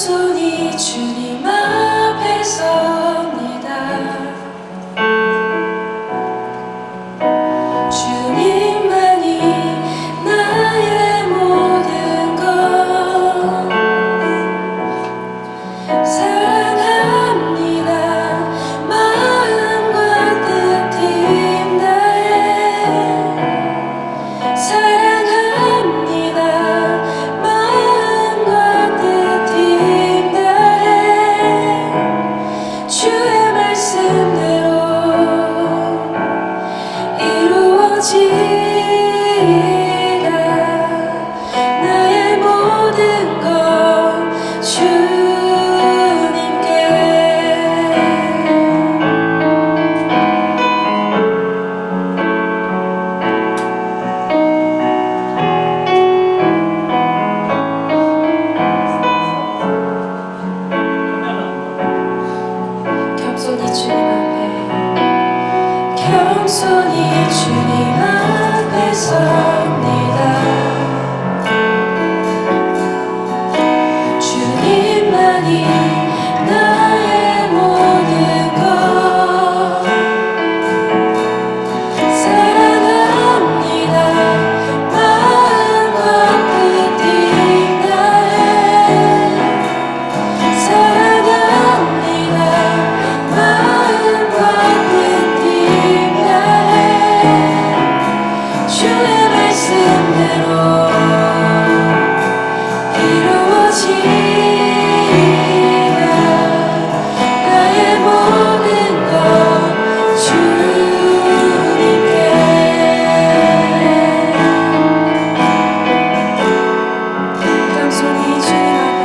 겸손히 주님 앞에 섭니다. 주님만이 나의 모든 것 사랑합니다. 마음과 뜻 힘 다해 사랑합니다. 마음과 뜻 힘 다해 주의 말씀대로 이루어지라. 나의 모든 것 주님께 겸손히 주님 앞에 겸손히 주님 앞에 섭니다. 주님만이 나의 모든 것 사랑합니다. 마음과 뜻 힘 다해 사랑합니다. 마음과 뜻 힘 다해 주의 말씀대로 이루어지라. 나의 모든 것 주님께 겸손히 주님 앞에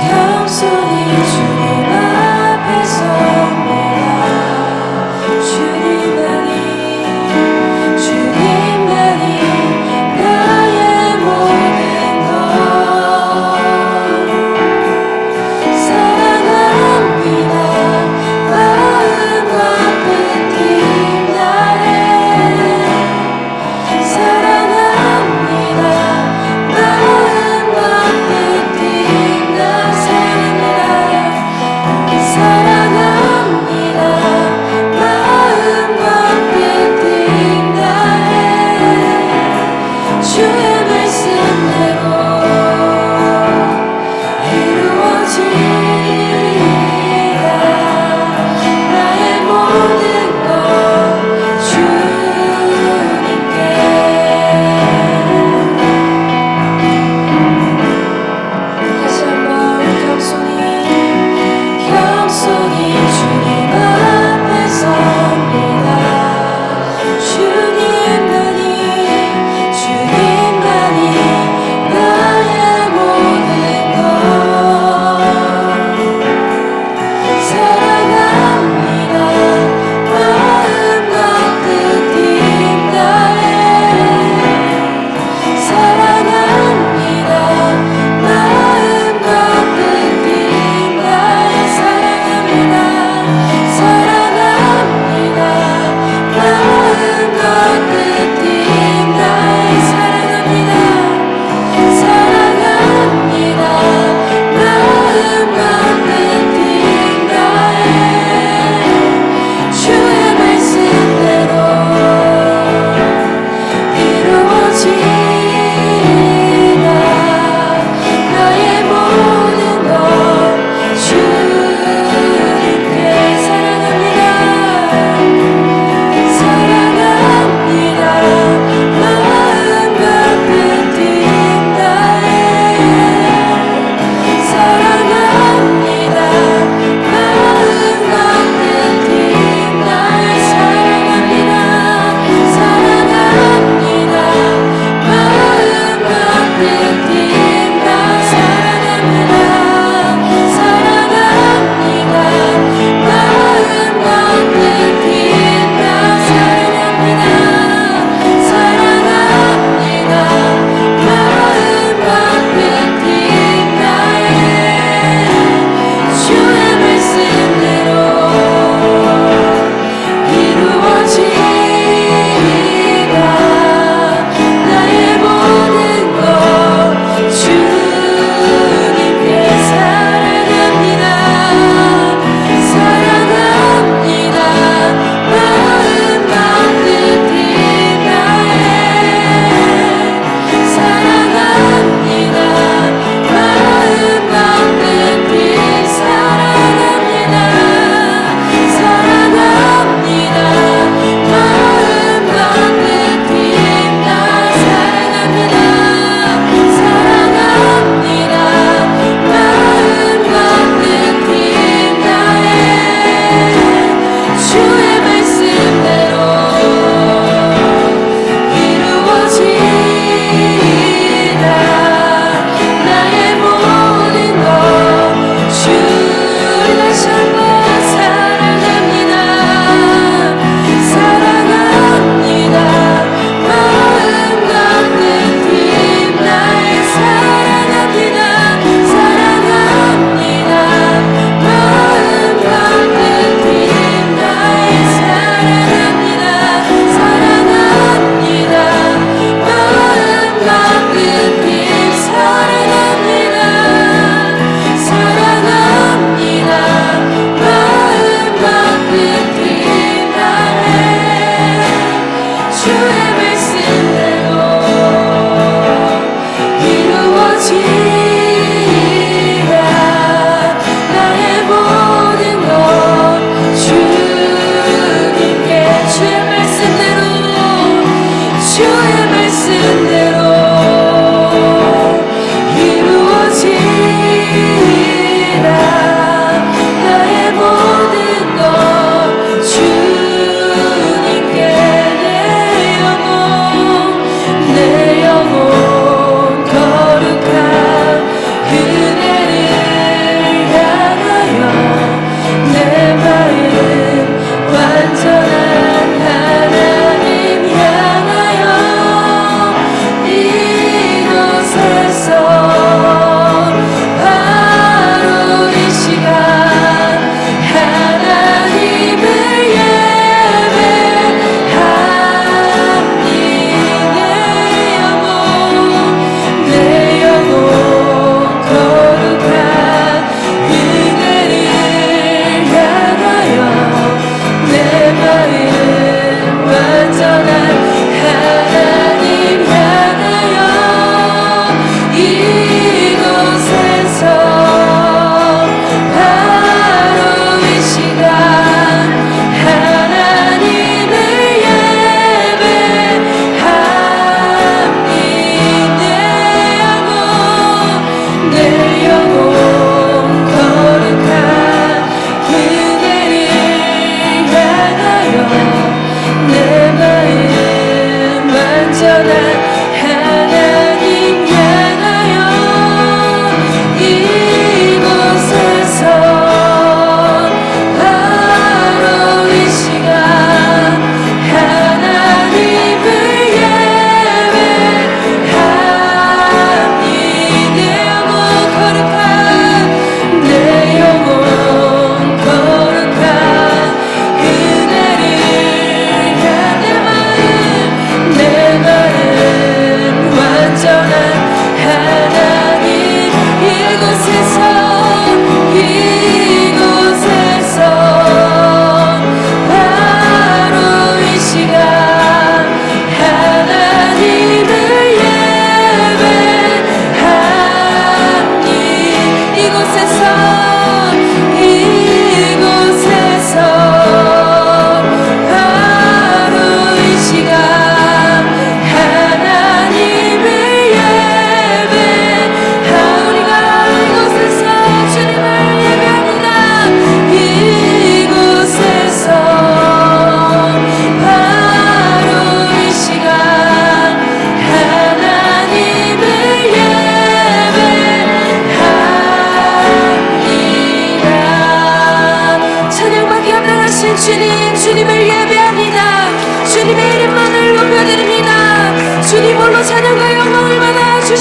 겸손히 주님 앞에 섭니다. 주님만이 나의 모든 것 사랑합니다. 마음과 뜻 힘 다해 사랑합니다. 마음과 뜻 힘 다해 사랑합니다. 마음과 뜻 힘 다해 주의 말씀대로 이루어지라. 나의 모든 것 주님께 다시 한번 겸손히 주님 앞에 섭니다. 주님만이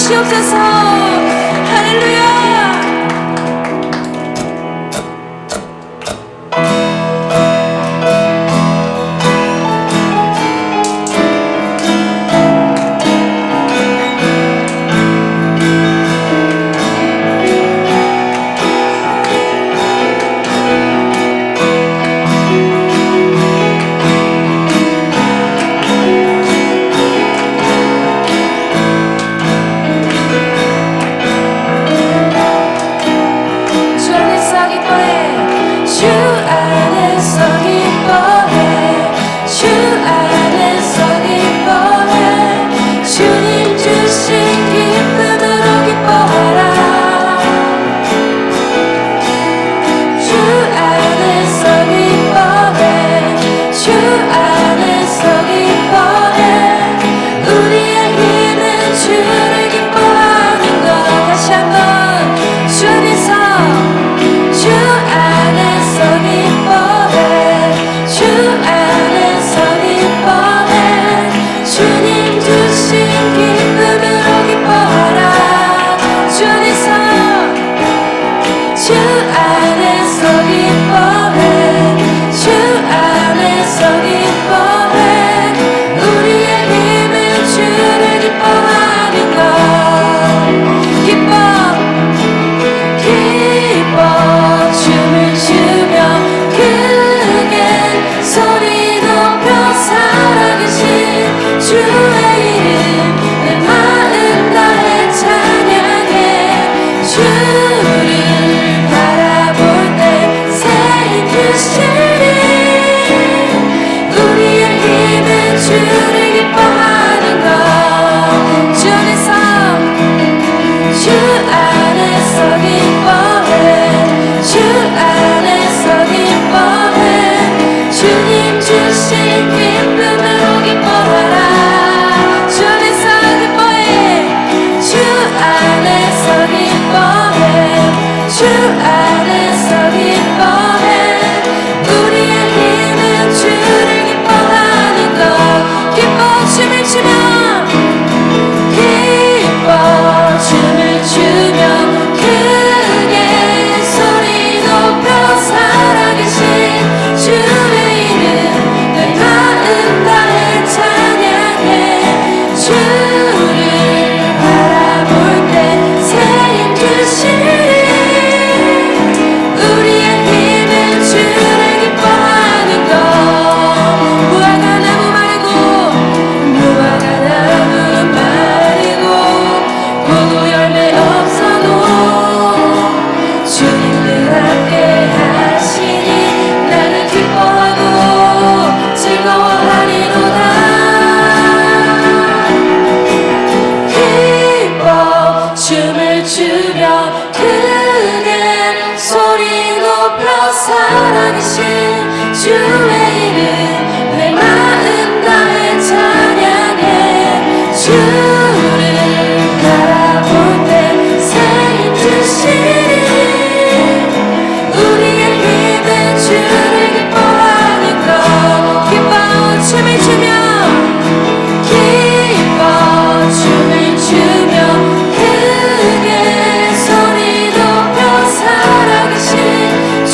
주시옵소서. 할렐루야.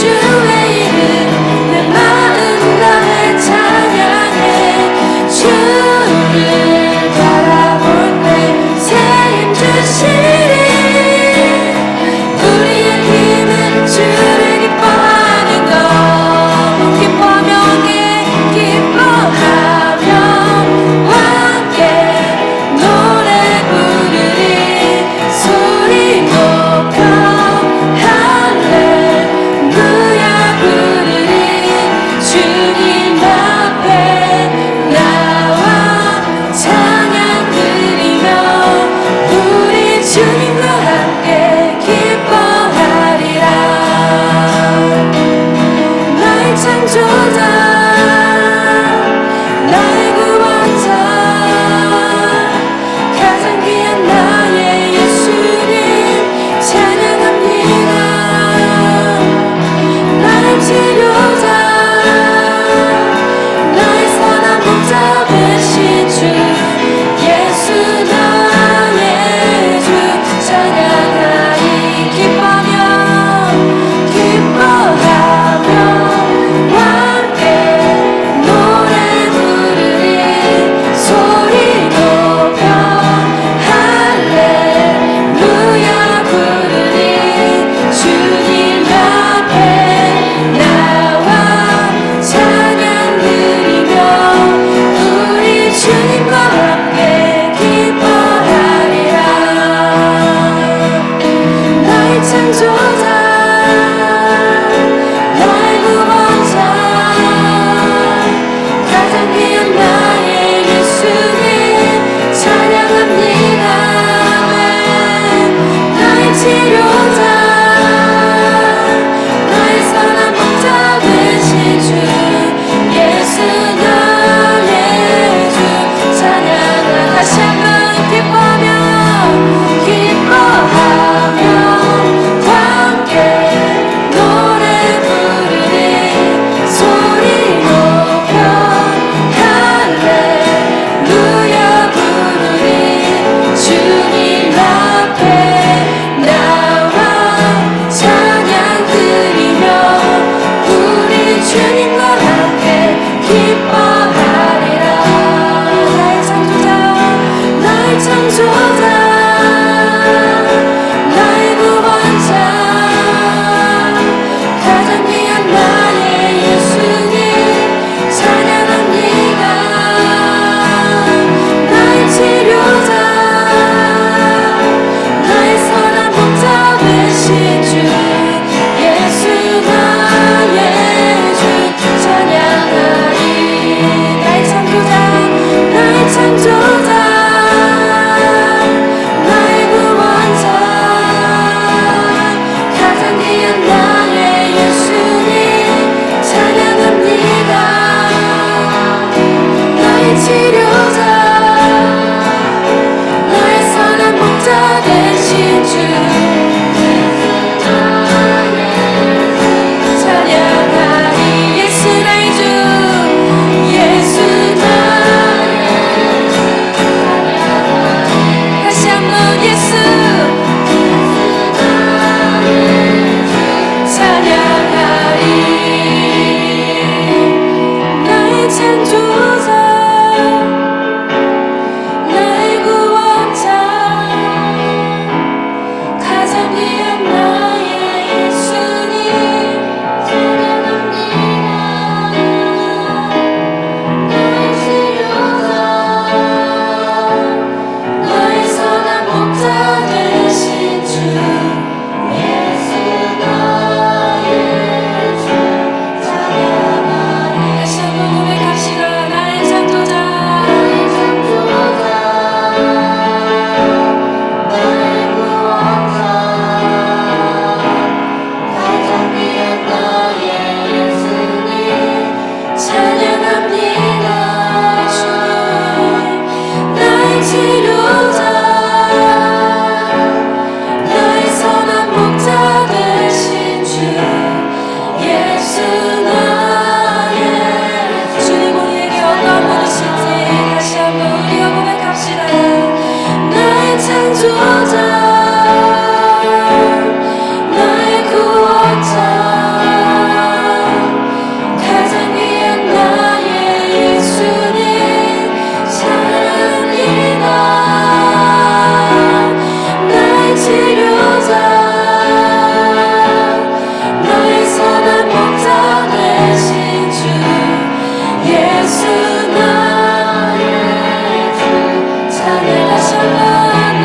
주의 이름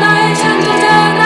나의 창조자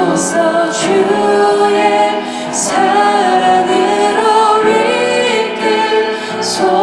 주소서 주의 사랑으로 이끌소서.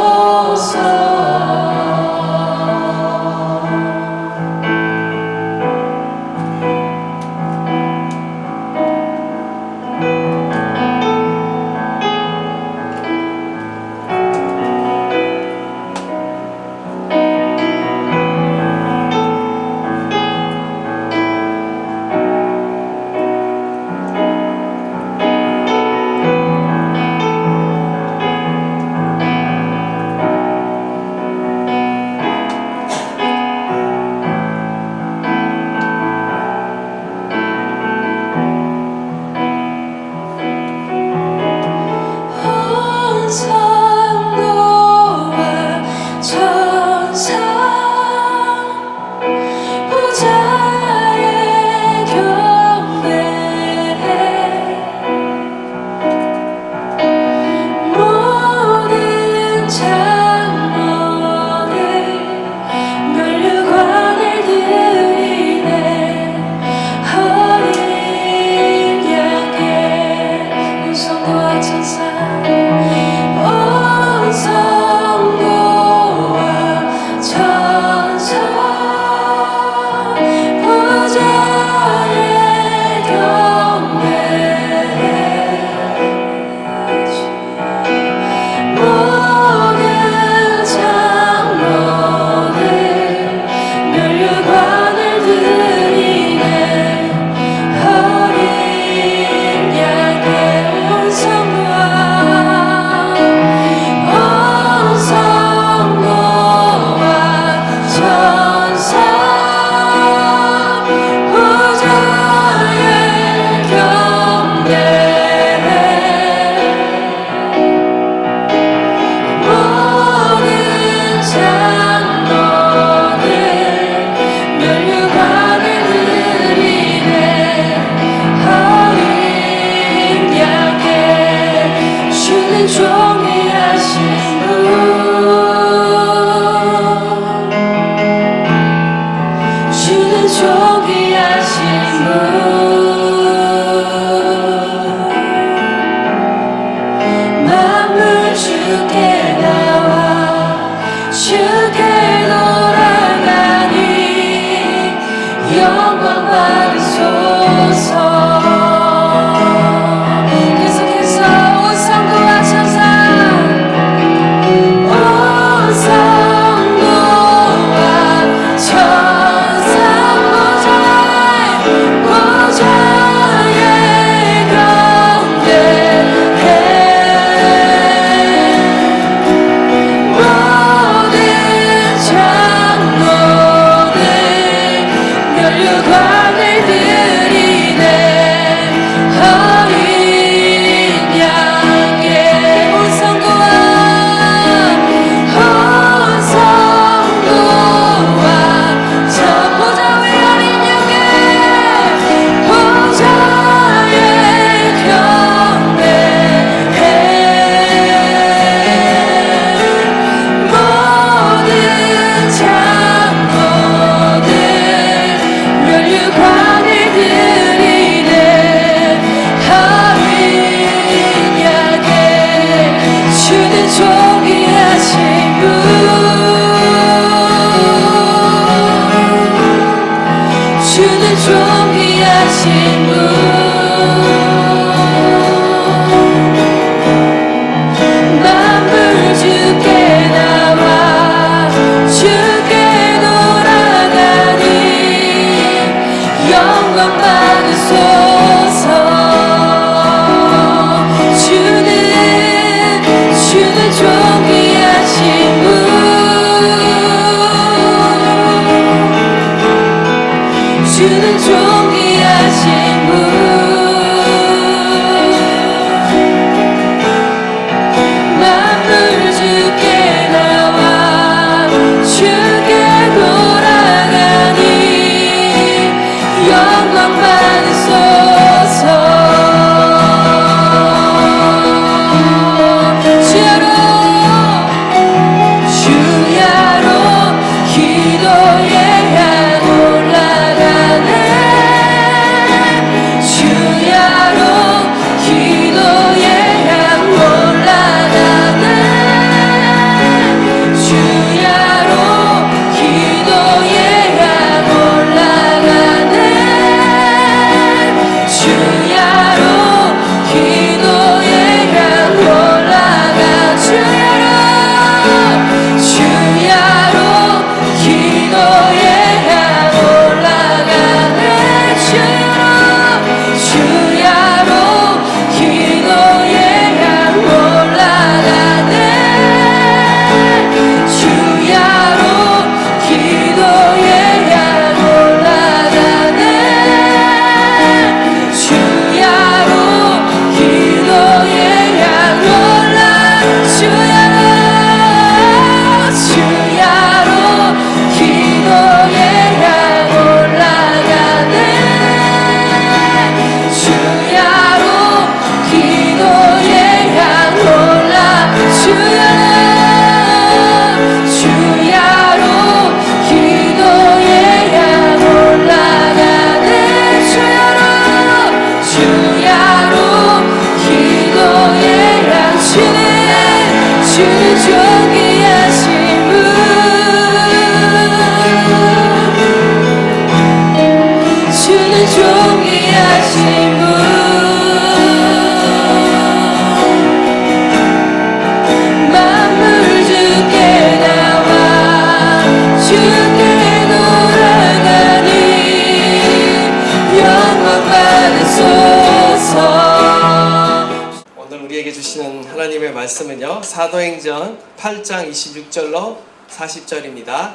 하나님의 말씀은요, 사도행전 8장 26절로 40절입니다.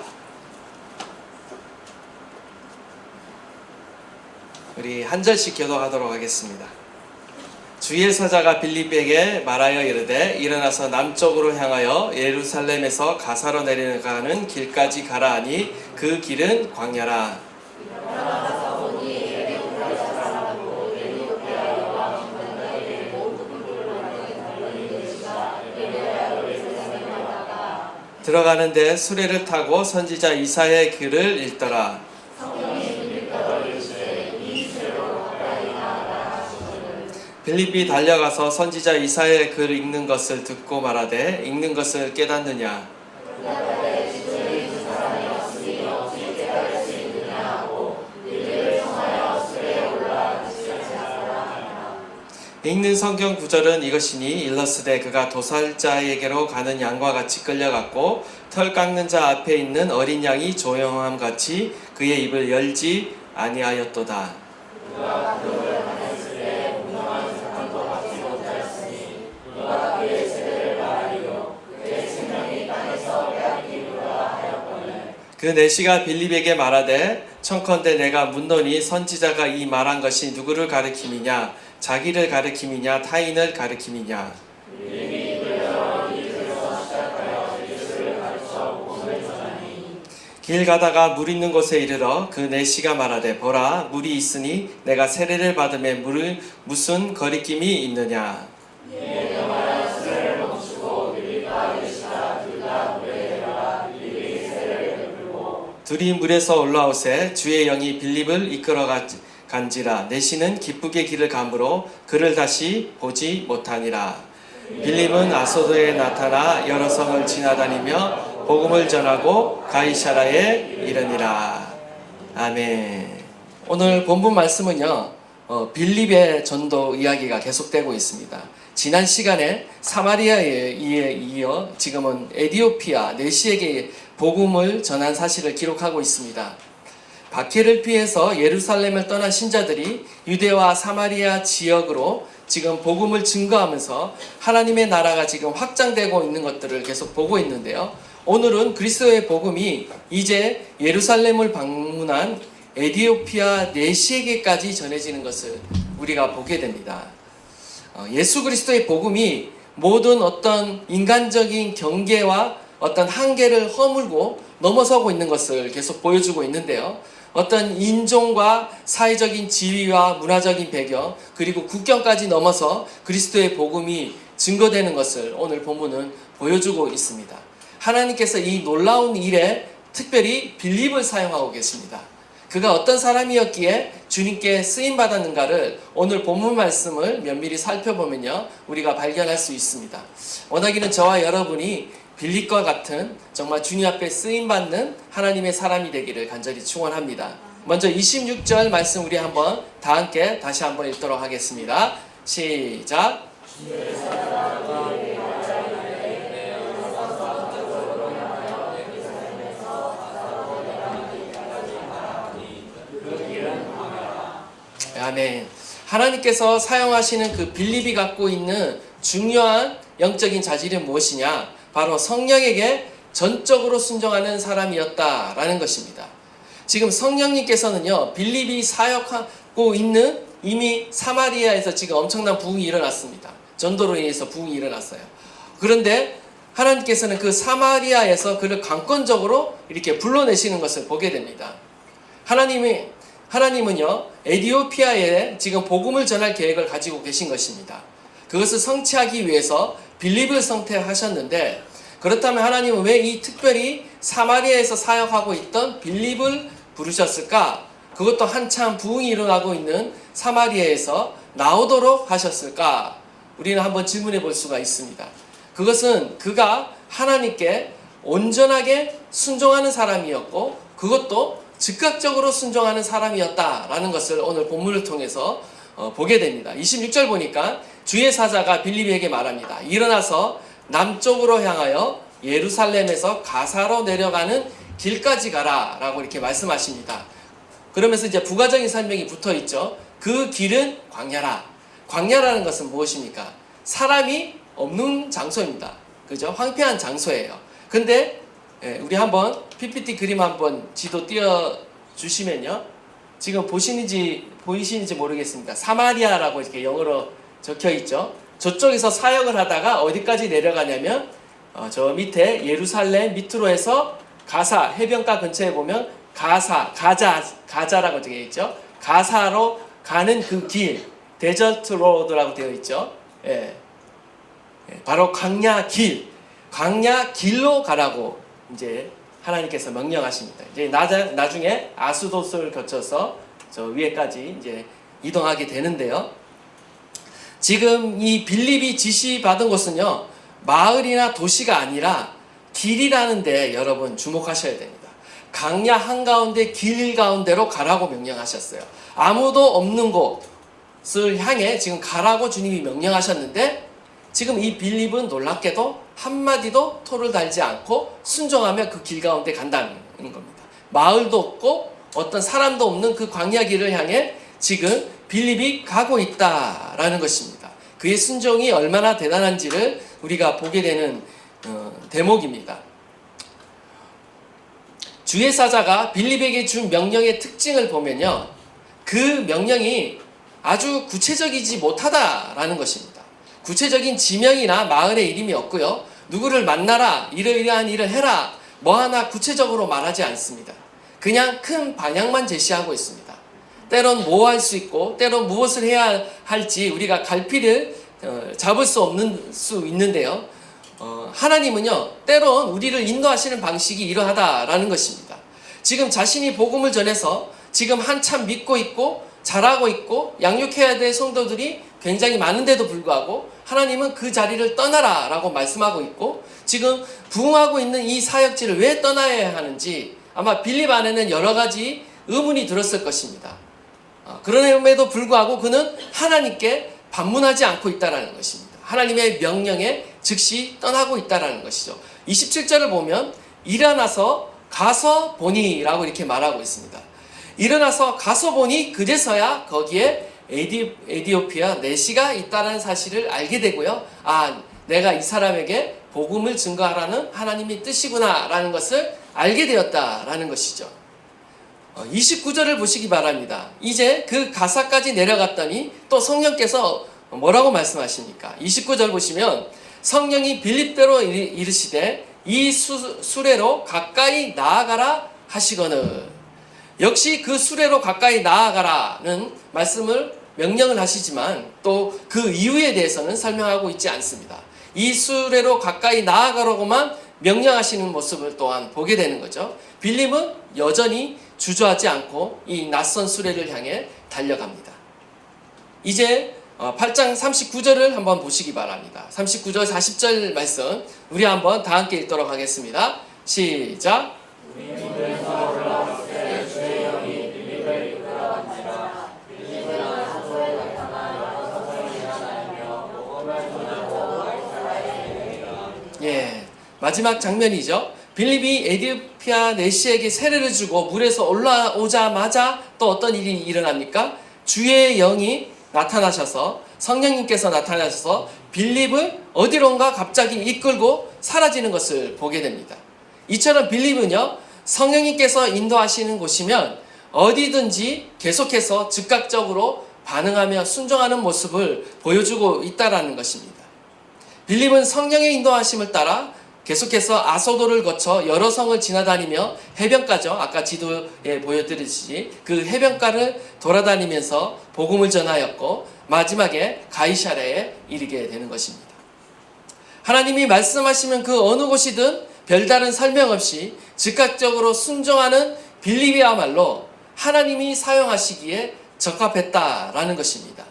우리 한 절씩 교독하도록 하겠습니다. 주의 사자가 빌립에게 말하여 이르되 일어나서 남쪽으로 향하여 예루살렘에서 가사로 내려가는 길까지 가라 하니 그 길은 광야라. 들어가는데 수레를 타고 선지자 이사야의 글을 읽더라. 빌립이 달려가서 선지자 이사야의 글을 읽는 것을 듣고 말하되 읽는 것을 깨닫느냐. 읽는 성경 구절은 이것이니 일러스되 그가 도살자에게로 가는 양과 같이 끌려갔고 털 깎는 자 앞에 있는 어린 양이 조용함 같이 그의 입을 열지 아니하였도다. 그 내시가 빌립에게 말하되 청컨대 내가 묻노니 선지자가 이 말한 것이 누구를 가리킴이냐, 자기를 가리킴이냐, 타인을 가리킴이냐. 길 가다가 물 있는 곳에 이르러 그 내시가 말하되 보라 물이 있으니 내가 세례를 받음에 물을 무슨 거리낌이 있느냐. 둘이 물에서 올라오세 주의 영이 빌립을 이끌어 간지라. 내시는 기쁘게 길을 가므로 그를 다시 보지 못하니라. 빌립은 아소도에 나타나 여러 성을 지나다니며 복음을 전하고 가이사라에 이르니라. 아멘. 오늘 본문 말씀은요, 빌립의 전도 이야기가 계속되고 있습니다. 지난 시간에 사마리아에 이어 지금은 에디오피아 내시에게 복음을 전한 사실을 기록하고 있습니다. 박해를 피해서 예루살렘을 떠난 신자들이 유대와 사마리아 지역으로 지금 복음을 증거하면서 하나님의 나라가 지금 확장되고 있는 것들을 계속 보고 있는데요. 오늘은 그리스도의 복음이 이제 예루살렘을 방문한 에디오피아 내시에게까지 전해지는 것을 우리가 보게 됩니다. 예수 그리스도의 복음이 모든 어떤 인간적인 경계와 어떤 한계를 허물고 넘어서고 있는 것을 계속 보여주고 있는데요. 어떤 인종과 사회적인 지위와 문화적인 배경 그리고 국경까지 넘어서 그리스도의 복음이 증거되는 것을 오늘 본문은 보여주고 있습니다. 하나님께서 이 놀라운 일에 특별히 빌립을 사용하고 계십니다. 그가 어떤 사람이었기에 주님께 쓰임받았는가를 오늘 본문 말씀을 면밀히 살펴보면요, 우리가 발견할 수 있습니다. 원하기는 저와 여러분이 빌립과 같은 정말 주님 앞에 쓰임받는 하나님의 사람이 되기를 간절히 축원합니다. 먼저 26절 말씀 우리 한번 다 함께 다시 한번 읽도록 하겠습니다. 시작. 아멘. 하나님께서 사용하시는 그 빌립이 갖고 있는 중요한 영적인 자질은 무엇이냐? 바로 성령에게 전적으로 순종하는 사람이었다라는 것입니다. 지금 성령님께서는요, 빌립이 사역하고 있는 이미 사마리아에서 지금 엄청난 부흥이 일어났습니다. 전도로 인해서 부흥이 일어났어요. 그런데 하나님께서는 그 사마리아에서 그를 강권적으로 이렇게 불러내시는 것을 보게 됩니다. 하나님은요, 에디오피아에 지금 복음을 전할 계획을 가지고 계신 것입니다. 그것을 성취하기 위해서 빌립을 선택하셨는데, 그렇다면 하나님은 왜 이 특별히 사마리아에서 사역하고 있던 빌립을 부르셨을까? 그것도 한참 부흥이 일어나고 있는 사마리아에서 나오도록 하셨을까? 우리는 한번 질문해 볼 수가 있습니다. 그것은 그가 하나님께 온전하게 순종하는 사람이었고, 그것도 즉각적으로 순종하는 사람이었다라는 것을 오늘 본문을 통해서 보게 됩니다. 26절 보니까 주의 사자가 빌립에게 말합니다. 일어나서 남쪽으로 향하여 예루살렘에서 가사로 내려가는 길까지 가라 라고 이렇게 말씀하십니다. 그러면서 이제 부가적인 설명이 붙어 있죠. 그 길은 광야라. 광야라는 것은 무엇입니까? 사람이 없는 장소입니다. 그죠? 황폐한 장소예요. 근데 우리 한번 PPT 그림 한번 지도 띄워 주시면요. 지금 보이시는지 모르겠습니다. 사마리아라고 이렇게 영어로 적혀 있죠. 저쪽에서 사역을 하다가 어디까지 내려가냐면 저 밑에 예루살렘 밑으로 해서 가사 해변가 근처에 보면 가자라고 되어 있죠. 가사로 가는 그 길, 데저트 로드라고 되어 있죠. 예. 바로 광야 길로 가라고 이제 하나님께서 명령하십니다. 이제 나중에 아수도스를 거쳐서 저 위에까지 이제 이동하게 되는데요. 지금 이 빌립이 지시받은 곳은요, 마을이나 도시가 아니라 길이라는데 여러분 주목하셔야 됩니다. 강야 한가운데 길 가운데로 가라고 명령하셨어요. 아무도 없는 곳을 향해 지금 가라고 주님이 명령하셨는데, 지금 이 빌립은 놀랍게도 한마디도 토를 달지 않고 순종하며 그 길 가운데 간다는 겁니다. 마을도 없고 어떤 사람도 없는 그 광야 길을 향해 지금 빌립이 가고 있다라는 것입니다. 그의 순종이 얼마나 대단한지를 우리가 보게 되는 대목입니다. 주의 사자가 빌립에게 준 명령의 특징을 보면요, 그 명령이 아주 구체적이지 못하다라는 것입니다. 구체적인 지명이나 마을의 이름이 없고요, 누구를 만나라, 이러이러한 일을 해라, 뭐 하나 구체적으로 말하지 않습니다. 그냥 큰 방향만 제시하고 있습니다. 때론 뭐 할 수 있고 때론 무엇을 해야 할지 우리가 갈피를 잡을 수 있는데요, 하나님은요, 때론 우리를 인도하시는 방식이 이러하다라는 것입니다. 지금 자신이 복음을 전해서 지금 한참 믿고 있고 잘하고 있고 양육해야 될 성도들이 굉장히 많은데도 불구하고 하나님은 그 자리를 떠나라 라고 말씀하고 있고, 지금 부흥하고 있는 이 사역지를 왜 떠나야 하는지 아마 빌립 안에는 여러 가지 의문이 들었을 것입니다. 그럼에도 불구하고 그는 하나님께 반문하지 않고 있다는 것입니다. 하나님의 명령에 즉시 떠나고 있다는 것이죠. 27절을 보면 일어나서 가서 보니 라고 이렇게 말하고 있습니다. 일어나서 가서 보니 그제서야 거기에 에디오피아 내시가 있다는 사실을 알게 되고요, 내가 이 사람에게 복음을 증거하라는 하나님의 뜻이구나 라는 것을 알게 되었다라는 것이죠. 29절을 보시기 바랍니다. 이제 그 가사까지 내려갔더니 또 성령께서 뭐라고 말씀하십니까? 29절 보시면 성령이 빌립대로 이르시되 이 수레로 가까이 나아가라 하시거늘. 역시 그 수레로 가까이 나아가라는 말씀을 명령을 하시지만 또 그 이유에 대해서는 설명하고 있지 않습니다. 이 수레로 가까이 나아가라고만 명령하시는 모습을 또한 보게 되는 거죠. 빌립은 여전히 주저하지 않고 이 낯선 수레를 향해 달려갑니다. 이제 8장 39절을 한번 보시기 바랍니다. 39절 40절 말씀 우리 한번 다 함께 읽도록 하겠습니다. 시작. 마지막 장면이죠. 빌립이 에디오피아 내시에게 세례를 주고 물에서 올라오자마자 또 어떤 일이 일어납니까? 주의 영이 나타나셔서, 성령님께서 나타나셔서 빌립을 어디론가 갑자기 이끌고 사라지는 것을 보게 됩니다. 이처럼 빌립은요, 성령님께서 인도하시는 곳이면 어디든지 계속해서 즉각적으로 반응하며 순종하는 모습을 보여주고 있다는 것입니다. 빌립은 성령의 인도하심을 따라 계속해서 아소도를 거쳐 여러 성을 지나다니며 해변가죠. 아까 지도에 보여드렸듯이 그 해변가를 돌아다니면서 복음을 전하였고 마지막에 가이사랴에 이르게 되는 것입니다. 하나님이 말씀하시면 그 어느 곳이든 별다른 설명 없이 즉각적으로 순종하는 빌립이야말로 하나님이 사용하시기에 적합했다라는 것입니다.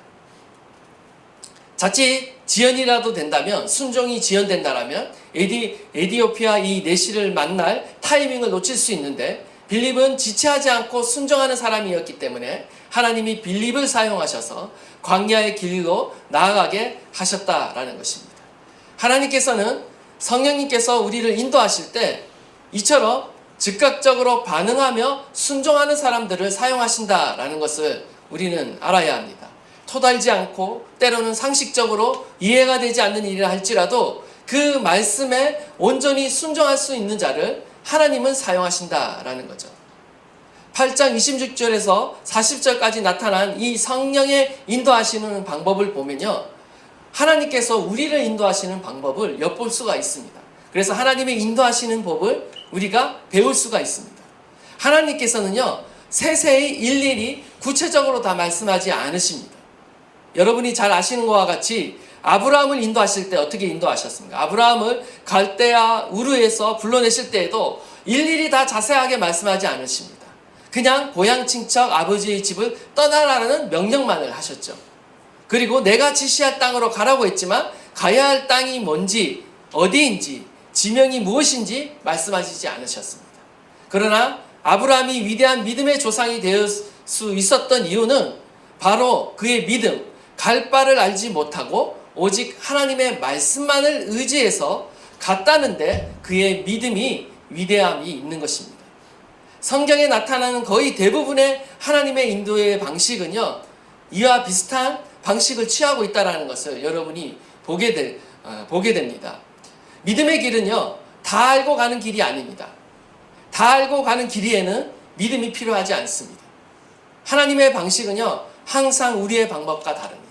자칫 지연이라도 된다면, 순종이 지연된다라면 에디오피아 이 내시를 만날 타이밍을 놓칠 수 있는데, 빌립은 지체하지 않고 순종하는 사람이었기 때문에 하나님이 빌립을 사용하셔서 광야의 길로 나아가게 하셨다라는 것입니다. 하나님께서는 성령님께서 우리를 인도하실 때 이처럼 즉각적으로 반응하며 순종하는 사람들을 사용하신다라는 것을 우리는 알아야 합니다. 토달지 않고 때로는 상식적으로 이해가 되지 않는 일이라 할지라도 그 말씀에 온전히 순종할 수 있는 자를 하나님은 사용하신다라는 거죠. 8장 26절에서 40절까지 나타난 이 성령의 인도하시는 방법을 보면요, 하나님께서 우리를 인도하시는 방법을 엿볼 수가 있습니다. 그래서 하나님의 인도하시는 법을 우리가 배울 수가 있습니다. 하나님께서는요, 세세히 일일이 구체적으로 다 말씀하지 않으십니다. 여러분이 잘 아시는 것과 같이 아브라함을 인도하실 때 어떻게 인도하셨습니까? 아브라함을 갈대아 우르에서 불러내실 때에도 일일이 다 자세하게 말씀하지 않으십니다. 그냥 고향 친척 아버지의 집을 떠나라는 명령만을 하셨죠. 그리고 내가 지시할 땅으로 가라고 했지만 가야 할 땅이 뭔지, 어디인지, 지명이 무엇인지 말씀하시지 않으셨습니다. 그러나 아브라함이 위대한 믿음의 조상이 될 수 있었던 이유는 바로 그의 믿음, 갈 바를 알지 못하고 오직 하나님의 말씀만을 의지해서 갔다는데 그의 믿음이 위대함이 있는 것입니다. 성경에 나타나는 거의 대부분의 하나님의 인도의 방식은요, 이와 비슷한 방식을 취하고 있다는 것을 여러분이 보게 됩니다. 믿음의 길은요, 다 알고 가는 길이 아닙니다. 다 알고 가는 길에는 믿음이 필요하지 않습니다. 하나님의 방식은요, 항상 우리의 방법과 다릅니다.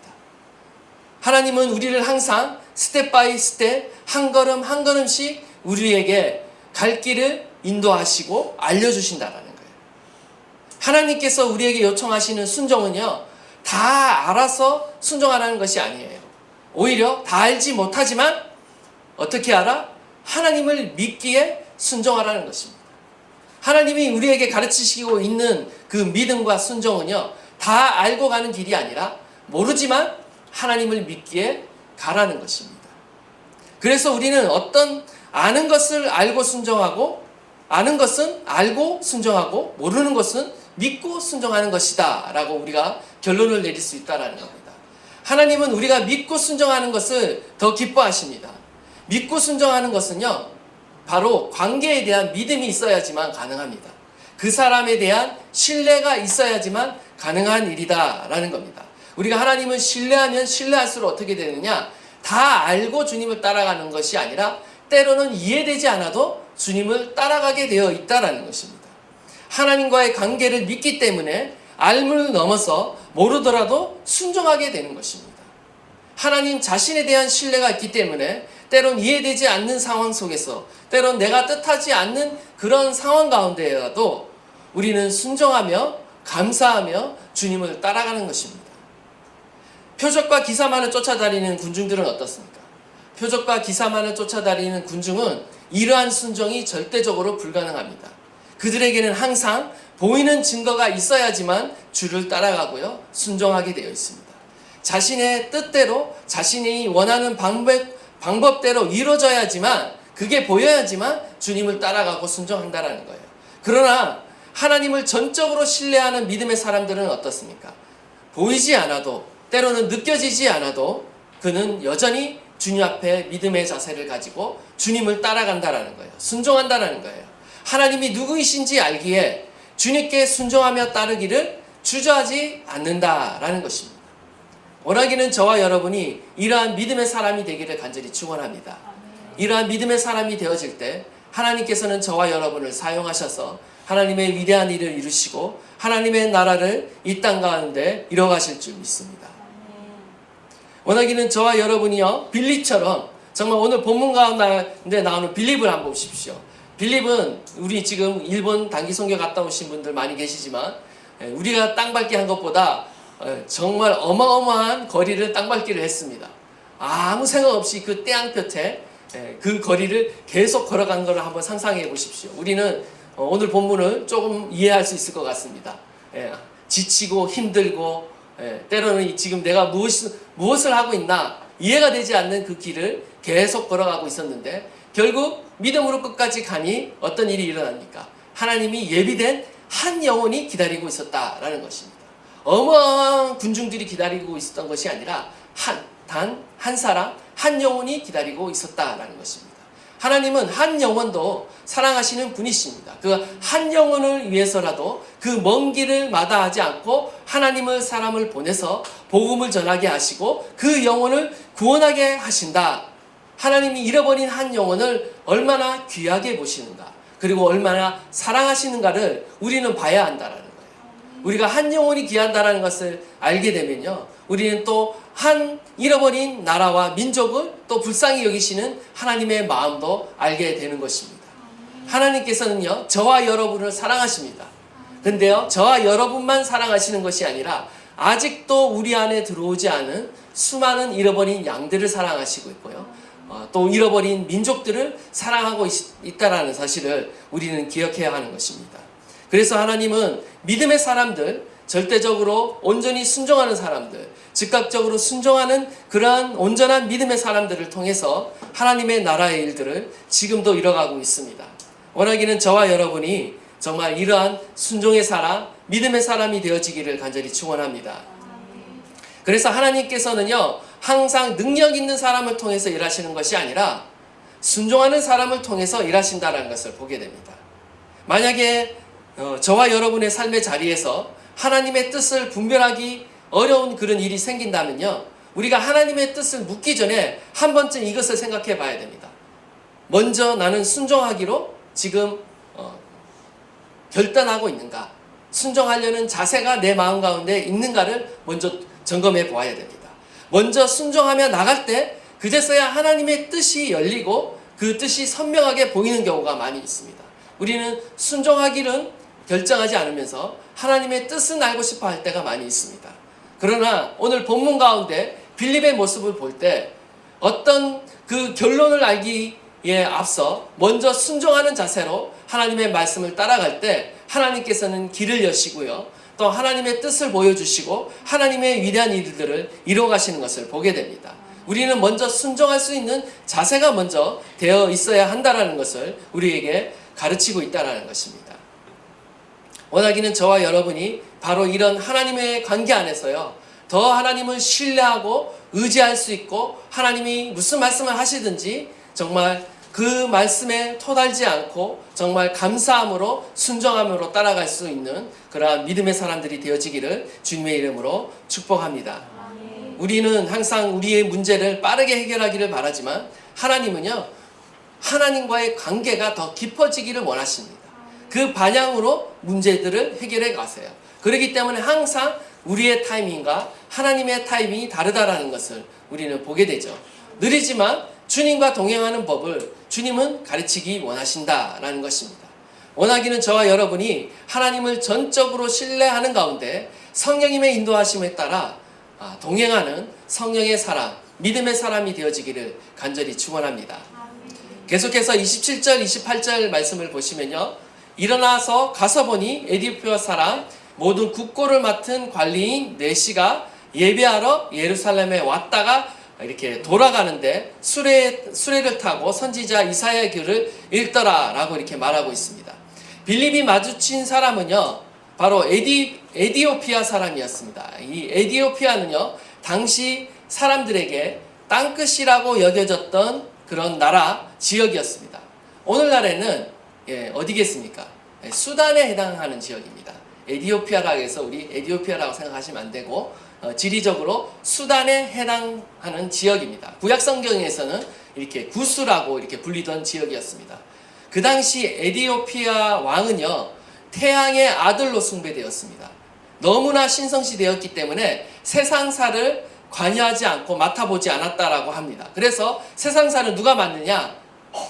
하나님은 우리를 항상 스텝 바이 스텝, 한 걸음 한 걸음씩 우리에게 갈 길을 인도하시고 알려주신다라는 거예요. 하나님께서 우리에게 요청하시는 순종은요, 다 알아서 순종하라는 것이 아니에요. 오히려 다 알지 못하지만 어떻게 알아? 하나님을 믿기에 순종하라는 것입니다. 하나님이 우리에게 가르치시고 있는 그 믿음과 순종은요, 다 알고 가는 길이 아니라 모르지만 하나님을 믿기에 가라는 것입니다. 그래서 우리는 어떤 아는 것을 알고 순종하고, 아는 것은 알고 순종하고, 모르는 것은 믿고 순종하는 것이다 라고 우리가 결론을 내릴 수 있다는 겁니다. 하나님은 우리가 믿고 순종하는 것을 더 기뻐하십니다. 믿고 순종하는 것은요, 바로 관계에 대한 믿음이 있어야지만 가능합니다. 그 사람에 대한 신뢰가 있어야지만 가능한 일이다 라는 겁니다. 우리가 하나님을 신뢰하면 신뢰할수록 어떻게 되느냐, 다 알고 주님을 따라가는 것이 아니라 때로는 이해되지 않아도 주님을 따라가게 되어 있다는 것입니다. 하나님과의 관계를 믿기 때문에 알을 넘어서 모르더라도 순종하게 되는 것입니다. 하나님 자신에 대한 신뢰가 있기 때문에 때론 이해되지 않는 상황 속에서, 때론 내가 뜻하지 않는 그런 상황 가운데라도 우리는 순종하며 감사하며 주님을 따라가는 것입니다. 표적과 기사만을 쫓아다니는 군중들은 어떻습니까? 표적과 기사만을 쫓아다니는 군중은 이러한 순종이 절대적으로 불가능합니다. 그들에게는 항상 보이는 증거가 있어야지만 주를 따라가고요, 순종하게 되어 있습니다. 자신의 뜻대로, 자신이 원하는 방법대로 이루어져야지만, 그게 보여야지만 주님을 따라가고 순종한다는 거예요. 그러나 하나님을 전적으로 신뢰하는 믿음의 사람들은 어떻습니까? 보이지 않아도, 때로는 느껴지지 않아도 그는 여전히 주님 앞에 믿음의 자세를 가지고 주님을 따라간다는 거예요. 순종한다는 거예요. 하나님이 누구이신지 알기에 주님께 순종하며 따르기를 주저하지 않는다라는 것입니다. 원하기는 저와 여러분이 이러한 믿음의 사람이 되기를 간절히 축원합니다. 이러한 믿음의 사람이 되어질 때 하나님께서는 저와 여러분을 사용하셔서 하나님의 위대한 일을 이루시고 하나님의 나라를 이 땅 가운데 이뤄가실 줄 믿습니다. 원하기는 저와 여러분이요, 빌립처럼 정말 오늘 본문 가운데 나오는 빌립을 한번 보십시오. 빌립은 우리 지금 일본 단기 선교 갔다 오신 분들 많이 계시지만 우리가 땅밟기 한 것보다 정말 어마어마한 거리를 땅밟기를 했습니다. 아무 생각 없이 그 태양볕에 그 거리를 계속 걸어간 것을 한번 상상해 보십시오. 우리는 오늘 본문을 조금 이해할 수 있을 것 같습니다. 지치고 힘들고 때로는 지금 내가 무엇을 하고 있나 이해가 되지 않는 그 길을 계속 걸어가고 있었는데 결국 믿음으로 끝까지 가니 어떤 일이 일어납니까? 하나님이 예비된 한 영혼이 기다리고 있었다라는 것입니다. 어마어마한 군중들이 기다리고 있었던 것이 아니라 단 한 사람, 한 영혼이 기다리고 있었다라는 것입니다. 하나님은 한 영혼도 사랑하시는 분이십니다. 그 한 영혼을 위해서라도 그 먼 길을 마다하지 않고 하나님을 사람을 보내서 복음을 전하게 하시고 그 영혼을 구원하게 하신다. 하나님이 잃어버린 한 영혼을 얼마나 귀하게 보시는가, 그리고 얼마나 사랑하시는가를 우리는 봐야 한다라는 거예요. 우리가 한 영혼이 귀한다라는 것을 알게 되면요, 우리는 또 한 잃어버린 나라와 민족을 또 불쌍히 여기시는 하나님의 마음도 알게 되는 것입니다. 하나님께서는요, 저와 여러분을 사랑하십니다. 근데요, 저와 여러분만 사랑하시는 것이 아니라 아직도 우리 안에 들어오지 않은 수많은 잃어버린 양들을 사랑하시고 있고요, 또 잃어버린 민족들을 사랑하고 있다라는 사실을 우리는 기억해야 하는 것입니다. 그래서 하나님은 믿음의 사람들, 절대적으로 온전히 순종하는 사람들, 즉각적으로 순종하는 그러한 온전한 믿음의 사람들을 통해서 하나님의 나라의 일들을 지금도 이뤄가고 있습니다. 원하기는 저와 여러분이 정말 이러한 순종의 사람, 믿음의 사람이 되어지기를 간절히 축원합니다. 그래서 하나님께서는요, 항상 능력 있는 사람을 통해서 일하시는 것이 아니라 순종하는 사람을 통해서 일하신다는 것을 보게 됩니다. 만약에 저와 여러분의 삶의 자리에서 하나님의 뜻을 분별하기 어려운 그런 일이 생긴다면요, 우리가 하나님의 뜻을 묻기 전에 한 번쯤 이것을 생각해 봐야 됩니다. 먼저 나는 순종하기로 지금 결단하고 있는가, 순종하려는 자세가 내 마음 가운데 있는가를 먼저 점검해 보아야 됩니다. 먼저 순종하며 나갈 때 그제서야 하나님의 뜻이 열리고 그 뜻이 선명하게 보이는 경우가 많이 있습니다. 우리는 순종하기는 결정하지 않으면서 하나님의 뜻은 알고 싶어 할 때가 많이 있습니다. 그러나 오늘 본문 가운데 빌립의 모습을 볼 때 어떤 그 결론을 알기에 앞서 먼저 순종하는 자세로 하나님의 말씀을 따라갈 때 하나님께서는 길을 여시고요, 또 하나님의 뜻을 보여주시고 하나님의 위대한 일들을 이루어가시는 것을 보게 됩니다. 우리는 먼저 순종할 수 있는 자세가 먼저 되어 있어야 한다는 것을 우리에게 가르치고 있다는 것입니다. 원하기는 저와 여러분이 바로 이런 하나님의 관계 안에서요, 더 하나님을 신뢰하고 의지할 수 있고 하나님이 무슨 말씀을 하시든지 정말 그 말씀에 토달지 않고 정말 감사함으로 순종함으로 따라갈 수 있는 그러한 믿음의 사람들이 되어지기를 주님의 이름으로 축복합니다. 우리는 항상 우리의 문제를 빠르게 해결하기를 바라지만 하나님은요, 하나님과의 관계가 더 깊어지기를 원하십니다. 그 방향으로 문제들을 해결해 가세요. 그렇기 때문에 항상 우리의 타이밍과 하나님의 타이밍이 다르다라는 것을 우리는 보게 되죠. 느리지만 주님과 동행하는 법을 주님은 가르치기 원하신다라는 것입니다. 원하기는 저와 여러분이 하나님을 전적으로 신뢰하는 가운데 성령님의 인도하심에 따라 동행하는 성령의 사람, 믿음의 사람이 되어지기를 간절히 축원합니다. 계속해서 27절, 28절 말씀을 보시면요, 일어나서 가서 보니 에디오피아 사람 모든 국고를 맡은 관리인 네시가 예배하러 예루살렘에 왔다가 이렇게 돌아가는데 수레를 타고 선지자 이사야의 글을 읽더라 라고 이렇게 말하고 있습니다. 빌립이 마주친 사람은요, 바로 에디오피아 사람이었습니다. 이 에디오피아는요, 당시 사람들에게 땅끝이라고 여겨졌던 그런 나라 지역이었습니다. 오늘날에는 어디겠습니까? 수단에 해당하는 지역입니다. 에디오피아라고 해서 우리 에디오피아라고 생각하시면 안 되고 지리적으로 수단에 해당하는 지역입니다. 구약 성경에서는 이렇게 구스라고 이렇게 불리던 지역이었습니다. 그 당시 에디오피아 왕은요, 태양의 아들로 숭배되었습니다. 너무나 신성시 되었기 때문에 세상사를 관여하지 않고 맡아보지 않았다라고 합니다. 그래서 세상사를 누가 맡느냐?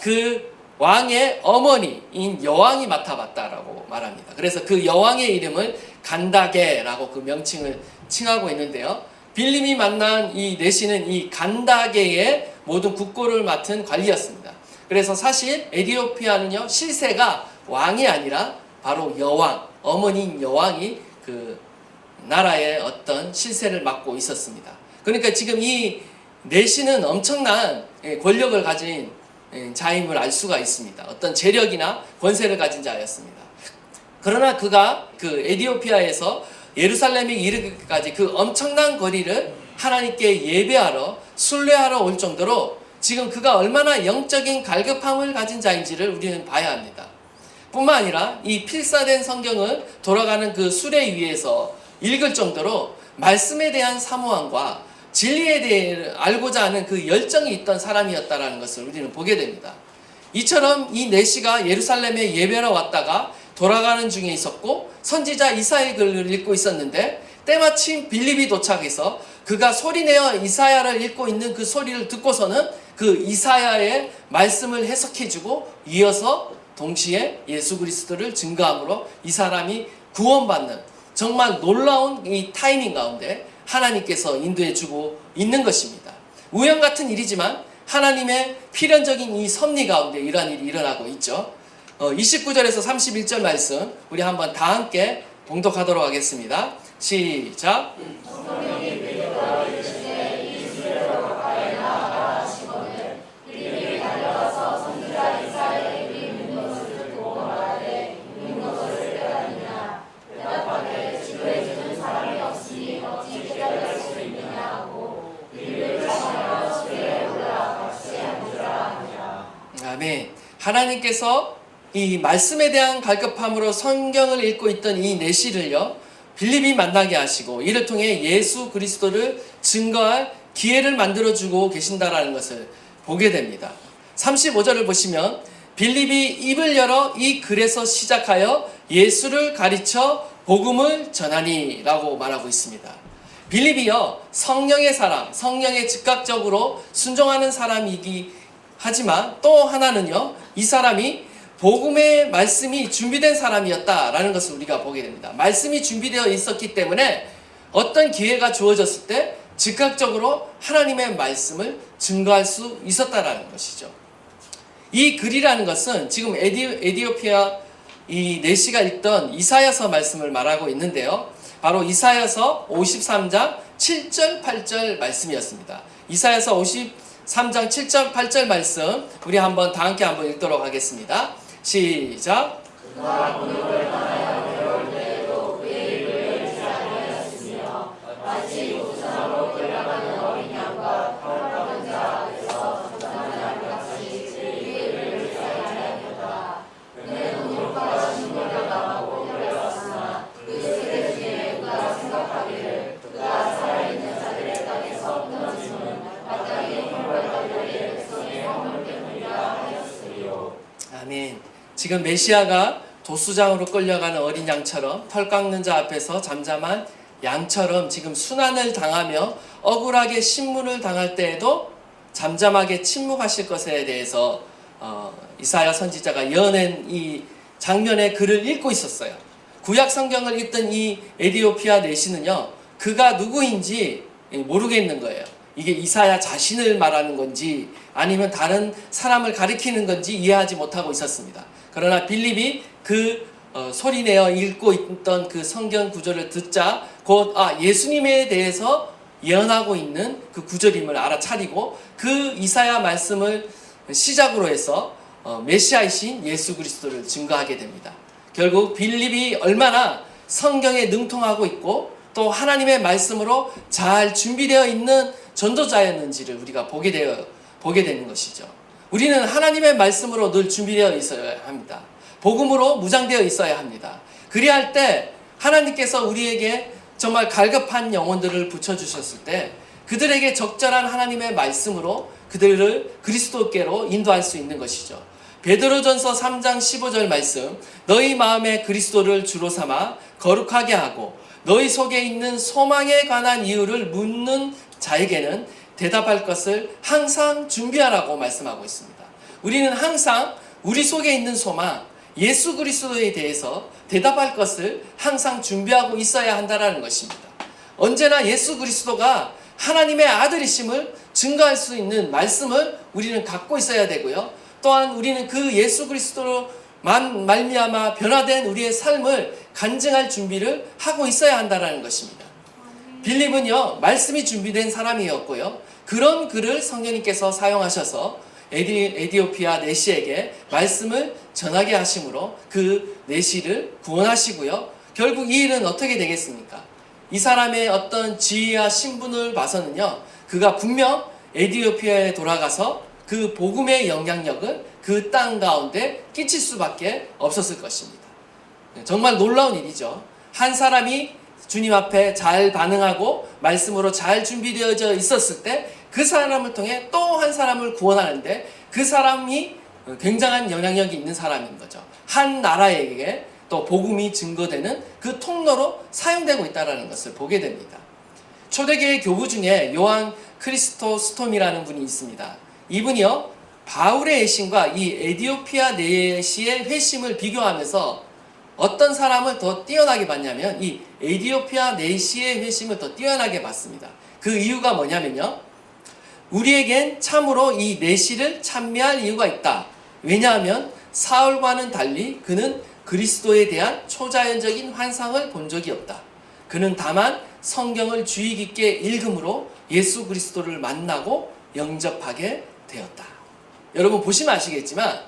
그 왕의 어머니인 여왕이 맡아봤다라고 말합니다. 그래서 그 여왕의 이름을 간다게라고 그 명칭을 칭하고 있는데요, 빌립이 만난 이 네시는 이 간다게의 모든 국고를 맡은 관리였습니다. 그래서 사실 에디오피아는요, 실세가 왕이 아니라 바로 여왕, 어머니인 여왕이 그 나라의 어떤 실세를 맡고 있었습니다. 그러니까 지금 이 네시는 엄청난 권력을 가진 자임을 알 수가 있습니다. 어떤 재력이나 권세를 가진 자였습니다. 그러나 그가 그 에디오피아에서 예루살렘에 이르기까지 그 엄청난 거리를 하나님께 예배하러 순례하러 올 정도로 지금 그가 얼마나 영적인 갈급함을 가진 자인지를 우리는 봐야 합니다. 뿐만 아니라 이 필사된 성경을 돌아가는 그 수레 위에서 읽을 정도로 말씀에 대한 사모함과 진리에 대해 알고자 하는 그 열정이 있던 사람이었다라는 것을 우리는 보게 됩니다. 이처럼 이 내시가 예루살렘에 예배하러 왔다가 돌아가는 중에 있었고 선지자 이사야의 글을 읽고 있었는데 때마침 빌립이 도착해서 그가 소리내어 이사야를 읽고 있는 그 소리를 듣고서는 그 이사야의 말씀을 해석해주고 이어서 동시에 예수 그리스도를 증거함으로 이 사람이 구원받는 정말 놀라운 이 타이밍 가운데 하나님께서 인도해주고 있는 것입니다. 우연 같은 일이지만 하나님의 필연적인 이 섭리 가운데 이러한 일이 일어나고 있죠. 29절에서 31절 말씀 우리 한번 다 함께 봉독하도록 하겠습니다. 시작. 아멘. 하나님께서 이 말씀에 대한 갈급함으로 성경을 읽고 있던 이 내시를요 빌립이 만나게 하시고 이를 통해 예수 그리스도를 증거할 기회를 만들어주고 계신다라는 것을 보게 됩니다. 35절을 보시면 빌립이 입을 열어 이 글에서 시작하여 예수를 가르쳐 복음을 전하니 라고 말하고 있습니다. 빌립이요 성령의 사람, 성령에 즉각적으로 순종하는 사람이기 하지만 또 하나는요 이 사람이 복음의 말씀이 준비된 사람이었다라는 것을 우리가 보게 됩니다. 말씀이 준비되어 있었기 때문에 어떤 기회가 주어졌을 때 즉각적으로 하나님의 말씀을 증거할 수 있었다라는 것이죠. 이 글이라는 것은 지금 에디오피아 이 내시가 읽던 이사야서 말씀을 말하고 있는데요. 바로 이사야서 53장 7절 8절 말씀이었습니다. 이사야서 53장 7절 8절 말씀 우리 한번 다 함께 한번 읽도록 하겠습니다. 시작. 그가 군욕을 당하여 괴로울 때에도 그의 입을 열지 아니하였으며 마치 우상으로 끌려가는 어린 양과 털박은 자 앞에서 전전하는 양 같이 그의 입을 열지 아니하였다. 그는 군욕과 징벌을 당하고 괴로웠으나 그 세대 중에 그가 생각하기를 그가 살아있는 자들의 땅에서 끊어짐은 마땅히 형벌받을 백성의 허물 때문이라 하였으리요. 아멘. 지금 메시아가 도수장으로 끌려가는 어린 양처럼 털 깎는 자 앞에서 잠잠한 양처럼 지금 순환을 당하며 억울하게 신문을 당할 때에도 잠잠하게 침묵하실 것에 대해서 이사야 선지자가 예언한 이 장면의 글을 읽고 있었어요. 구약 성경을 읽던 이 에디오피아 내시는요 그가 누구인지 모르겠는 거예요. 이게 이사야 자신을 말하는 건지 아니면 다른 사람을 가리키는 건지 이해하지 못하고 있었습니다. 그러나 빌립이 그 소리내어 읽고 있던 그 성경 구절을 듣자 곧 예수님에 대해서 예언하고 있는 그 구절임을 알아차리고 그 이사야 말씀을 시작으로 해서 메시아이신 예수 그리스도를 증거하게 됩니다. 결국 빌립이 얼마나 성경에 능통하고 있고 또 하나님의 말씀으로 잘 준비되어 있는 전도자였는지를 우리가 보게 되는 것이죠. 우리는 하나님의 말씀으로 늘 준비되어 있어야 합니다. 복음으로 무장되어 있어야 합니다. 그리할 때 하나님께서 우리에게 정말 갈급한 영혼들을 붙여주셨을 때 그들에게 적절한 하나님의 말씀으로 그들을 그리스도께로 인도할 수 있는 것이죠. 베드로전서 3장 15절 말씀 너희 마음에 그리스도를 주로 삼아 거룩하게 하고 너희 속에 있는 소망에 관한 이유를 묻는 자에게는 대답할 것을 항상 준비하라고 말씀하고 있습니다. 우리는 항상 우리 속에 있는 소망, 예수 그리스도에 대해서 대답할 것을 항상 준비하고 있어야 한다는 것입니다. 언제나 예수 그리스도가 하나님의 아들이심을 증거할 수 있는 말씀을 우리는 갖고 있어야 되고요. 또한 우리는 그 예수 그리스도로 말미암아 변화된 우리의 삶을 간증할 준비를 하고 있어야 한다는 것입니다. 빌립은요 말씀이 준비된 사람이었고요. 그런 글을 성령님께서 사용하셔서 에디오피아 내시에게 말씀을 전하게 하심으로 그 내시를 구원하시고요. 결국 이 일은 어떻게 되겠습니까? 이 사람의 어떤 지위와 신분을 봐서는요 그가 분명 에디오피아에 돌아가서 그 복음의 영향력은 그 땅 가운데 끼칠 수밖에 없었을 것입니다. 정말 놀라운 일이죠. 한 사람이 주님 앞에 잘 반응하고 말씀으로 잘 준비되어져 있었을 때 그 사람을 통해 또 한 사람을 구원하는데 그 사람이 굉장한 영향력이 있는 사람인 거죠. 한 나라에게 또 복음이 증거되는 그 통로로 사용되고 있다는 것을 보게 됩니다. 초대교회 교부 중에 요한 크리스토스톰이라는 분이 있습니다. 이분이요, 바울의 회심과 이 에디오피아 내시의 회심을 비교하면서 어떤 사람을 더 뛰어나게 봤냐면 이 에디오피아 내시의 회심을 더 뛰어나게 봤습니다. 그 이유가 뭐냐면요, 우리에겐 참으로 이 내시를 찬미할 이유가 있다. 왜냐하면 사울과는 달리 그는 그리스도에 대한 초자연적인 환상을 본 적이 없다. 그는 다만 성경을 주의 깊게 읽음으로 예수 그리스도를 만나고 영접하게 되었다. 여러분 보시면 아시겠지만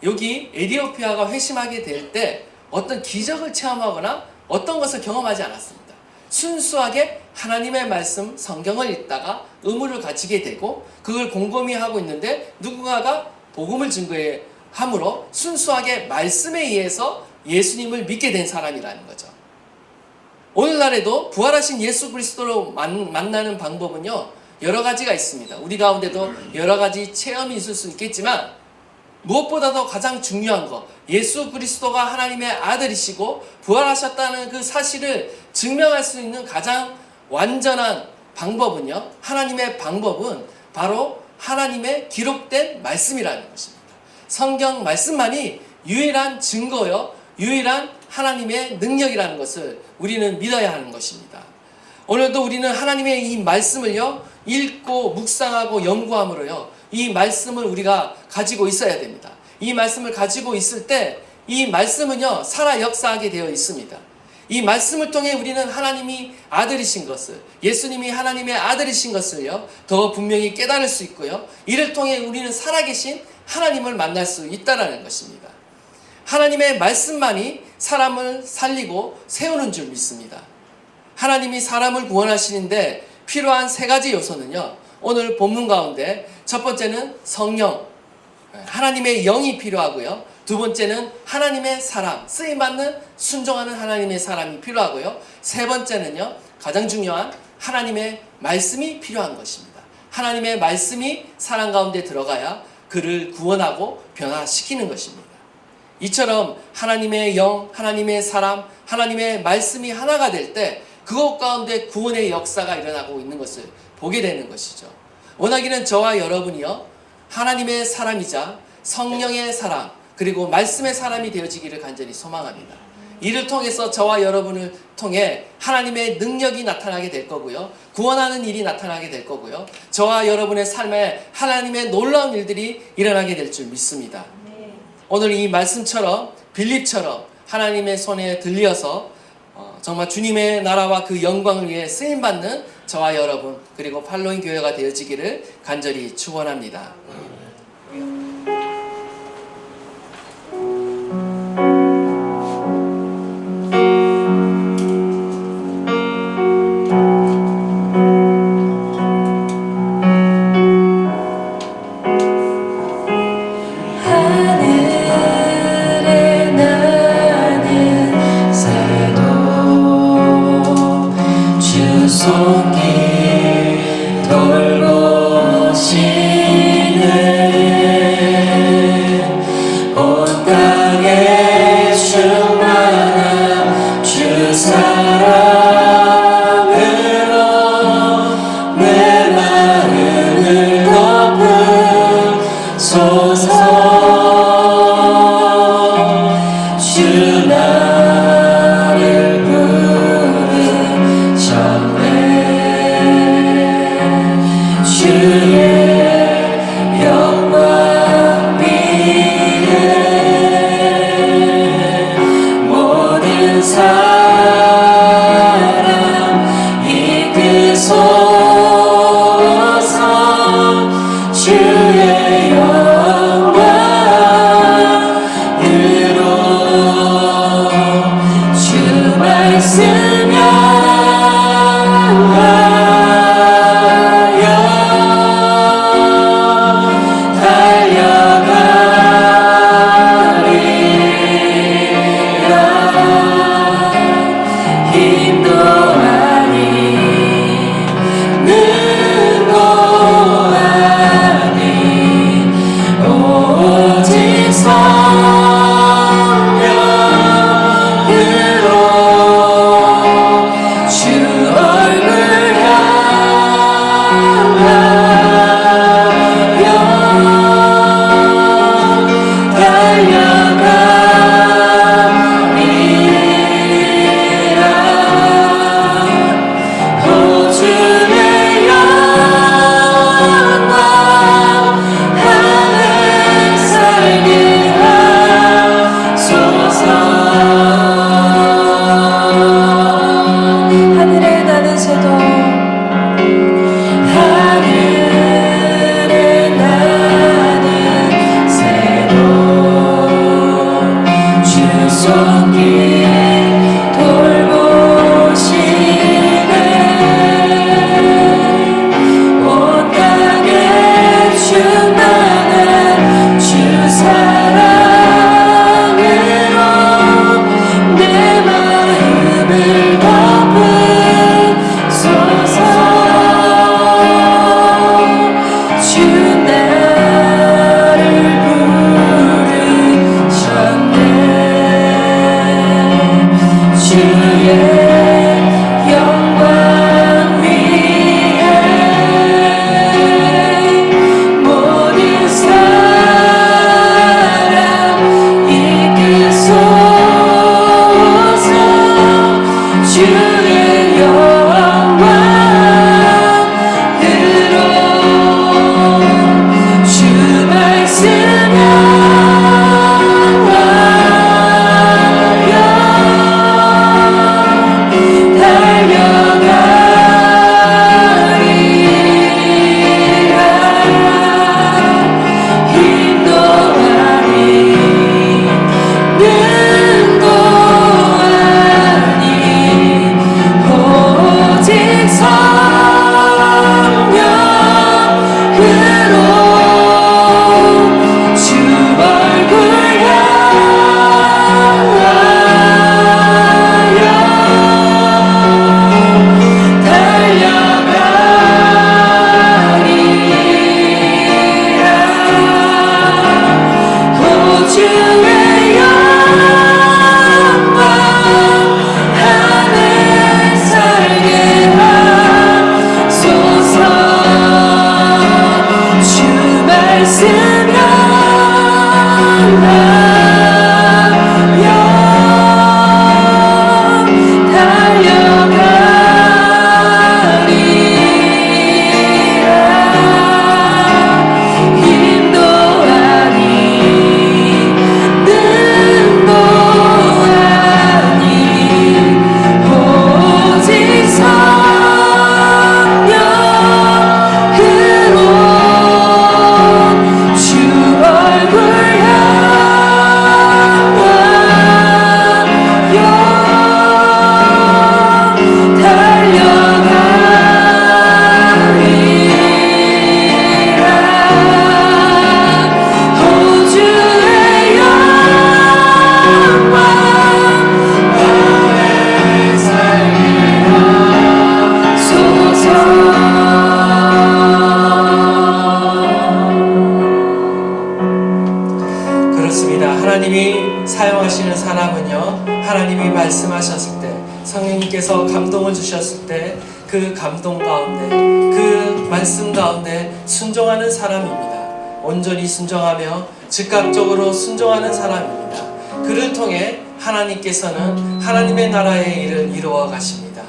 여기 에디오피아가 회심하게 될 때 어떤 기적을 체험하거나 어떤 것을 경험하지 않았습니다. 순수하게 하나님의 말씀 성경을 읽다가 의무를 가지게 되고 그걸 곰곰이 하고 있는데 누군가가 복음을 증거해 함으로 순수하게 말씀에 의해서 예수님을 믿게 된 사람이라는 거죠. 오늘날에도 부활하신 예수 그리스도로 만나는 방법은요, 여러 가지가 있습니다. 우리 가운데도 여러 가지 체험이 있을 수 있겠지만 무엇보다도 가장 중요한 거, 예수 그리스도가 하나님의 아들이시고 부활하셨다는 그 사실을 증명할 수 있는 가장 완전한 방법은요, 하나님의 방법은 바로 하나님의 기록된 말씀이라는 것입니다. 성경 말씀만이 유일한 증거요, 유일한 하나님의 능력이라는 것을 우리는 믿어야 하는 것입니다. 오늘도 우리는 하나님의 이 말씀을요, 읽고 묵상하고 연구함으로요, 이 말씀을 우리가 가지고 있어야 됩니다. 이 말씀을 가지고 있을 때 이 말씀은요, 살아 역사하게 되어 있습니다. 이 말씀을 통해 우리는 하나님이 아들이신 것을, 예수님이 하나님의 아들이신 것을요, 더 분명히 깨달을 수 있고요, 이를 통해 우리는 살아계신 하나님을 만날 수 있다는 것입니다. 하나님의 말씀만이 사람을 살리고 세우는 줄 믿습니다. 하나님이 사람을 구원하시는데 필요한 세 가지 요소는요, 오늘 본문 가운데 첫 번째는 성령, 하나님의 영이 필요하고요, 두 번째는 하나님의 사람, 쓰임받는 순종하는 하나님의 사람이 필요하고요, 세 번째는요, 가장 중요한 하나님의 말씀이 필요한 것입니다. 하나님의 말씀이 사람 가운데 들어가야 그를 구원하고 변화시키는 것입니다. 이처럼 하나님의 영, 하나님의 사람, 하나님의 말씀이 하나가 될 때 그것 가운데 구원의 역사가 일어나고 있는 것을 보게 되는 것이죠. 원하기는 저와 여러분이요, 하나님의 사람이자 성령의 사람, 그리고 말씀의 사람이 되어지기를 간절히 소망합니다. 이를 통해서 저와 여러분을 통해 하나님의 능력이 나타나게 될 거고요, 구원하는 일이 나타나게 될 거고요, 저와 여러분의 삶에 하나님의 놀라운 일들이 일어나게 될 줄 믿습니다. 오늘 이 말씀처럼 빌립처럼 하나님의 손에 들려서 정말 주님의 나라와 그 영광을 위해 쓰임받는 저와 여러분, 그리고 팔로잉 교회가 되어지기를 간절히 축원합니다. 말씀이여, '주의 하나님께서 감동을 주셨을 때 그 감동 가운데, 그 말씀 가운데 순종하는 사람입니다. 온전히 순종하며 즉각적으로 순종하는 사람입니다. 그를 통해 하나님께서는 하나님의 나라의 일을 이루어 가십니다.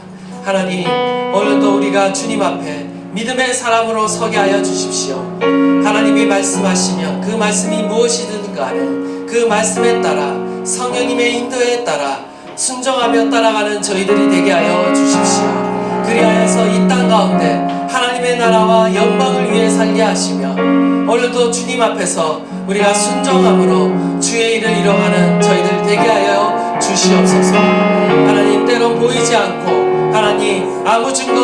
하나님, 오늘도 우리가 주님 앞에 믿음의 사람으로 서게 하여 주십시오. 하나님이 말씀하시면 그 말씀이 무엇이든 간에 그 말씀에 따라 성령님의 인도에 따라 순종하며 따라가는 저희들이 되게 하여 주십시오. 그리하여서 이 땅 가운데 하나님의 나라와 영광을 위해 살게 하시며 오늘도 주님 앞에서 우리가 순종함으로 주의 일을 이뤄가는 저희들 되게 하여 주시옵소서. 하나님, 때론 보이지 않고 하나님 아무 증거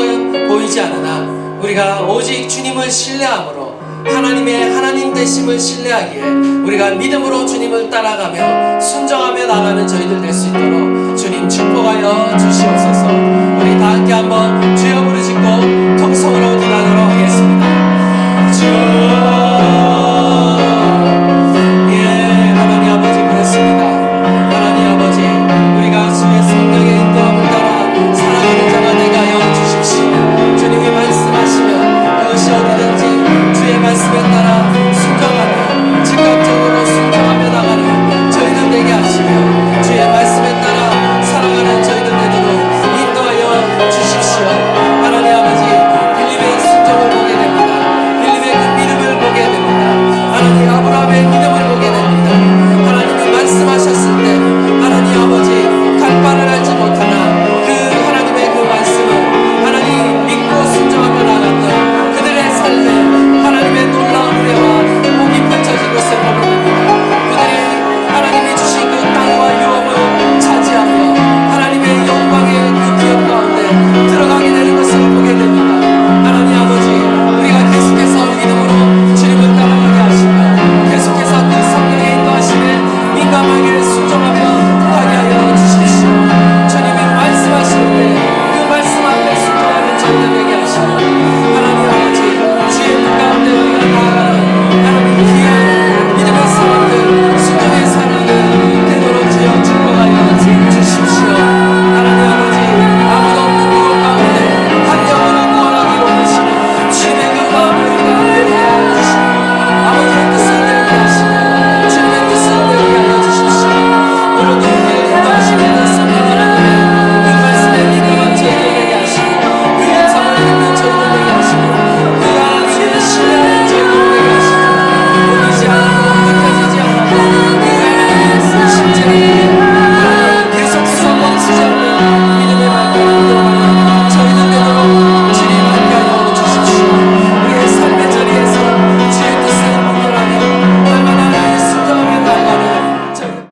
보이지 않으나 우리가 오직 주님을 신뢰함으로 하나님의 하나님 되심을 신뢰하기에 우리가 믿음으로 주님을 따라가며 순종하며 나가는 저희들 될 수 있도록 주님 축복하여 주시옵소서. 우리 다 함께 한번 주여 부르